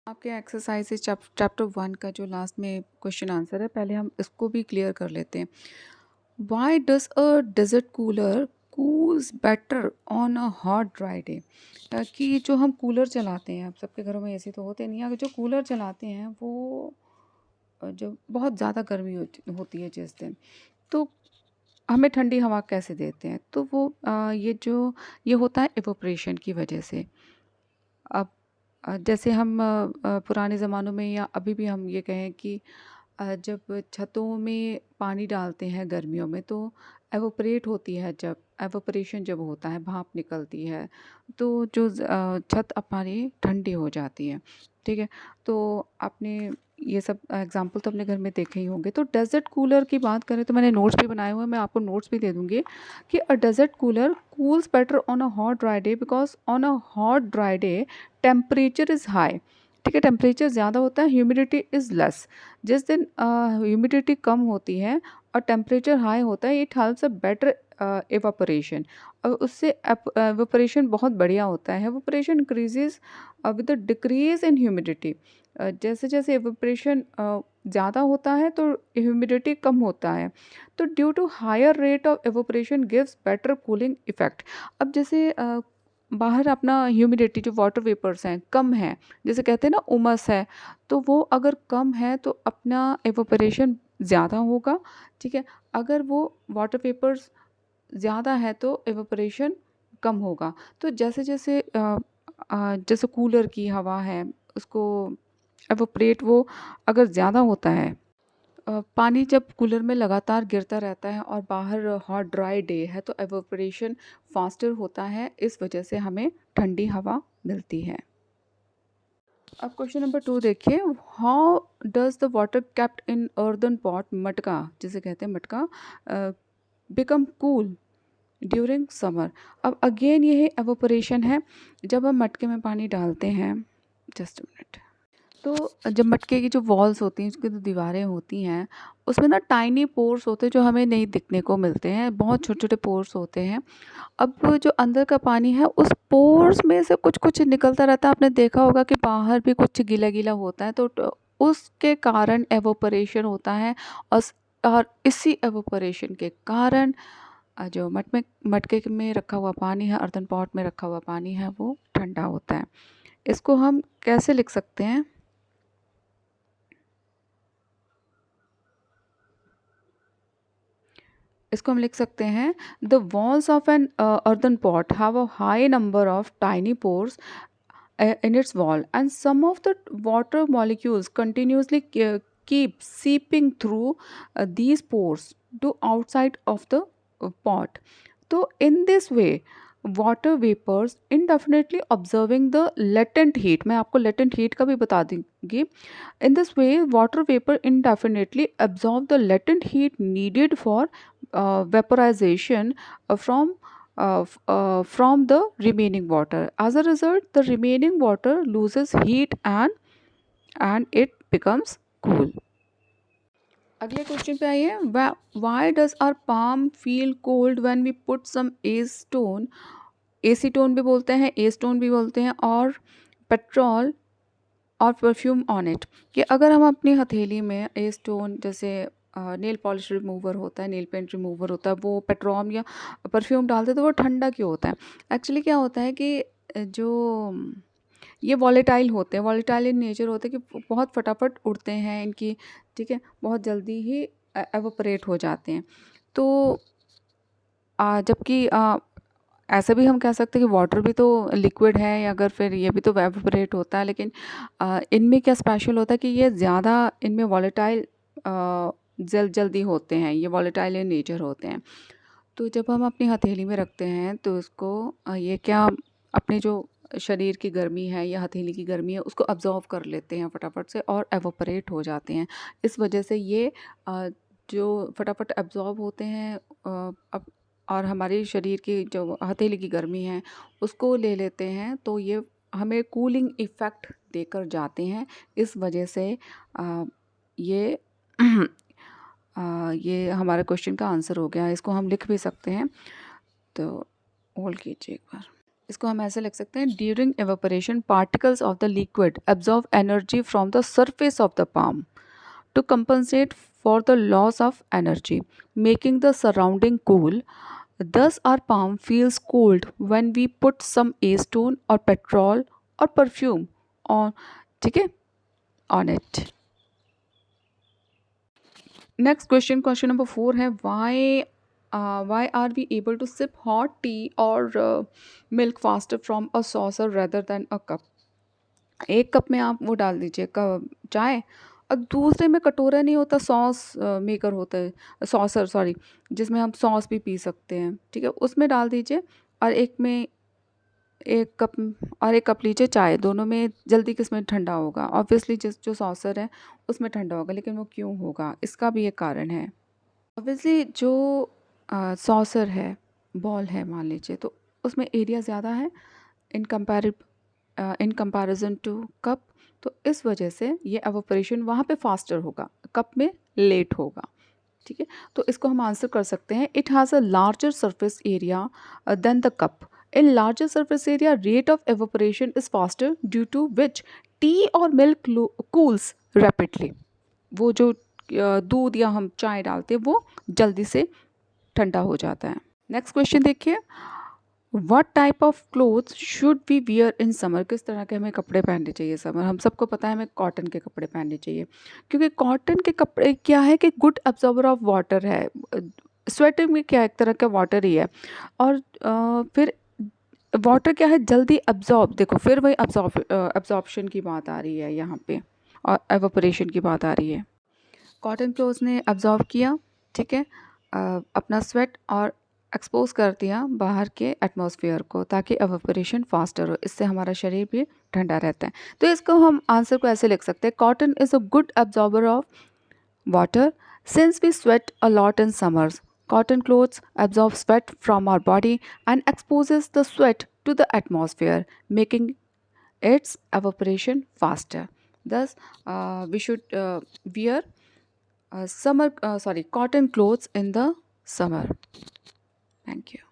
आपके exercise chapter 1 का जो लास्ट में क्वेश्चन आंसर है, पहले हम इसको भी क्लियर कर लेते हैं। Why does a desert cooler cools better on a hot dry day? कि जो हम कूलर चलाते हैं, आप सबके घरों में ऐसे तो होते नहीं है, अगर जो कूलर चलाते हैं वो जो बहुत ज़्यादा गर्मी होती है जिस दिन, तो हमें ठंडी हवा कैसे देते हैं? तो वो ये होता है इवोपरेशन की वजह से। अब जैसे हम पुराने ज़मानों में या अभी भी हम ये कहें कि जब छतों में पानी डालते हैं गर्मियों में, तो एवोपरेट होती है, जब एवोपरेशन जब होता है, भाप निकलती है, तो छत हमारी ठंडी हो जाती है। ठीक है? तो आपने ये सब एग्जाम्पल तो अपने घर में देखे ही होंगे। तो डेजर्ट कूलर की बात करें तो मैंने नोट्स भी बनाए हुए हैं, मैं आपको नोट्स भी दे दूंगी कि a desert cooler cools better on a hot dry day because on a hot dry day temperature is high. ठीक है, टेम्परेचर ज़्यादा होता है, ह्यूमिडिटी इज़ लेस। जिस दिन ह्यूमिडिटी कम होती है और टेम्परेचर हाई होता है, it helps a better evaporation, और उससे एवापोरेशन बहुत बढ़िया होता है। Evaporation increases with the decrease in humidity. जैसे जैसे एवापोरेशन ज़्यादा होता है तो ह्यूमिडिटी कम होता है, तो due to higher rate of evaporation gives better cooling effect. अब जैसे बाहर अपना ह्यूमिडिटी जो वाटर वेपर्स हैं कम है, जैसे कहते हैं ना उमस है, तो वो अगर कम है तो अपना एवोपरेशन ज़्यादा होगा। ठीक है, अगर वो वाटर वेपर्स ज़्यादा है तो एवोपरेशन कम होगा। तो जैसे जैसे जैसे कूलर की हवा है, उसको एवोपरेट वो अगर ज़्यादा होता है, पानी जब कूलर में लगातार गिरता रहता है और बाहर हॉट ड्राई डे है, तो एवोपरेशन फास्टर होता है, इस वजह से हमें ठंडी हवा मिलती है। अब क्वेश्चन नंबर 2 देखिए, how does the water kept in earthen pot, मटका जिसे कहते हैं मटका, बिकम कूल ड्यूरिंग समर? अब अगेन ये एवोपरेशन है। जब हम मटके में पानी डालते हैं, जस्ट मिनट, तो जब मटके की जो वॉल्स होती हैं, उसकी जो दीवारें होती हैं, उसमें ना टाइनी पोर्स होते हैं जो हमें नहीं दिखने को मिलते हैं, बहुत छोटे छोटे पोर्स होते हैं। अब वो जो अंदर का पानी है, उस पोर्स में से कुछ कुछ निकलता रहता है। आपने देखा होगा कि बाहर भी कुछ गीला गीला होता है, तो उसके कारण एवोपरेशन होता है। और और इसी एवोपरेशन के कारण जो मटके में रखा हुआ पानी है, अर्दन पॉट में रखा हुआ पानी है, वो ठंडा होता है। इसको हम कैसे लिख सकते हैं? इसको हम लिख सकते हैं, the walls of an earthen pot have a high number of tiny pores in its wall, and some of the water molecules continuously keep seeping through these pores to outside of the pot. So in this way, water vapors indefinitely observing the latent heat, मैं आपको latent heat का भी बता दूंगी। In this way, water vapor indefinitely absorb the latent heat needed for vaporization from the remaining water. As a result, the remaining water loses heat and it becomes cool. अगले question पे आइए, why does our palm feel cold when we put some acetone, acetone भी बोलते हैं, Aston भी बोलते हैं, और पेट्रोल और परफ्यूम ऑन इट, कि अगर हम अपनी हथेली में एस्टोन, जैसे नेल पॉलिश रिमूवर होता है, नेल पेंट रिमूवर होता है, वो पेट्रोल या परफ्यूम डालते हैं, तो वो ठंडा क्यों होता है? एक्चुअली क्या होता है कि जो ये वॉलेटाइल होते हैं, वॉलेटाइल इन नेचर होते हैं, कि बहुत फटाफट उड़ते हैं इनकी, ठीक है, बहुत जल्दी ही एवोपरेट हो जाते हैं। तो जबकि ऐसा भी हम कह सकते हैं कि वाटर भी तो लिक्विड है, या अगर फिर ये भी तो एवोपरेट होता है, लेकिन इनमें क्या स्पेशल होता है कि ये ज़्यादा इनमें वॉलेटाइल जल्दी होते हैं, ये वॉलेटाइल इन नेचर होते हैं। तो जब हम अपनी हथेली में रखते हैं, तो इसको ये क्या अपने जो शरीर की गर्मी है या हथेली की गर्मी है, उसको अब्जॉर्व कर लेते हैं फटाफट से और एवोपरेट हो जाते हैं। इस वजह से ये जो फटाफट एब्जॉर्ब होते हैं, अब और हमारे शरीर की जो हथेली की गर्मी है उसको ले लेते हैं, तो ये हमें कूलिंग इफ़ेक्ट देकर जाते हैं। इस वजह से ये ये हमारे क्वेश्चन का आंसर हो गया। इसको हम लिख भी सकते हैं, तो होल्ड कीजिए एक बार। इसको हम ऐसे लिख सकते हैं, during evaporation particles of the liquid absorb energy from the surface of the palm to compensate for the loss of energy, making the surrounding cool. Thus, our palm feels cold when we put some acetone or petrol or perfume on, ठीक है, on it. Next question, question number 4 है, why are we able to sip hot tea or milk faster from a saucer rather than a cup? एक cup में आप वो डाल दीजिए चाय, और दूसरे में कटोरा नहीं होता, सॉस मेकर होता है, सॉसर सॉरी, जिसमें हम सॉस भी पी सकते हैं, ठीक है, उसमें डाल दीजिए, और एक कप और एक कप लीजिए चाय, दोनों में जल्दी किसमें ठंडा होगा? ऑब्वियसली जो सॉसर है उसमें ठंडा होगा, लेकिन वो क्यों होगा? इसका भी एक कारण है। ऑब्वियसली जो सॉसर है, बॉल है मान लीजिए, तो उसमें एरिया ज़्यादा है इन कंपैरिजन टू कप, तो इस वजह से ये एवोपरेशन वहाँ पे फास्टर होगा, कप में लेट होगा, ठीक है। तो इसको हम आंसर कर सकते हैं, it has a larger surface area than the cup. In larger surface area rate of evaporation is faster due to which tea और मिल्क कूल्स रैपिडली। वो जो दूध या हम चाय डालते हैं वो जल्दी से ठंडा हो जाता है। नेक्स्ट क्वेश्चन देखिए, what type of clothes should we wear in summer? किस तरह के हमें कपड़े पहनने चाहिए समर? हम सबको पता है हमें कॉटन के कपड़े पहनने चाहिए, क्योंकि कॉटन के कपड़े क्या है कि गुड एब्जॉर्बर ऑफ वाटर है। स्वेटिंग में क्या एक तरह का वाटर ही है, और फिर वाटर क्या है, जल्दी एब्जॉर्ब, देखो फिर वही एब्जॉर्प्शन की बात आ रही है यहाँ पे, और एवोपरेशन की बात आ रही है। कॉटन क्लोथ्स ने एब्जॉर्ब किया, ठीक है, अपना स्वेट और एक्सपोज कर दिया बाहर के एटमॉस्फेयर को, ताकि एवोपरेशन फास्टर हो, इससे हमारा शरीर भी ठंडा रहता है। तो इसको हम आंसर को ऐसे लिख सकते हैं, cotton is a good absorber of water since we sweat a lot in summers. Cotton clothes absorb sweat from our body and exposes the sweat to the atmosphere, making its evaporation faster. Thus, we should wear cotton clothes in the summer. Thank you.